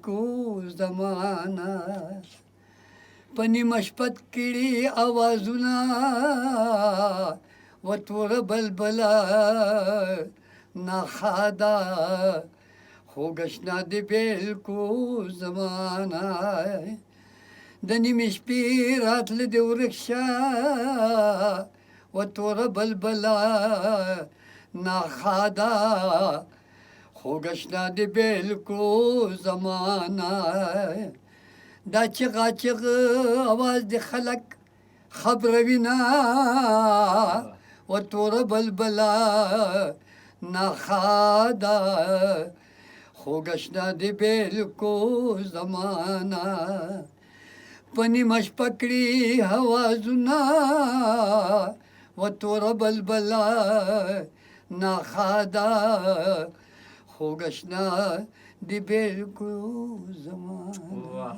को जमाना पनी मशपत किडी आवाजुना वतोर बलबला नाखादा हो गशना दे बेल को जमाना दनी मिशपीरातल देवरक्षा वतोर बलबला नाखादा हो गशना दे बेल को जमाना دا چغا چغ आवाज د خلق خبر وینا و تور بلبلا نخادا خو گشنا دی بیل کو زمانا پنی مش پکڑی حوازنا و تور بلبلا نخادا خو گشنا دی بیل کو زمانا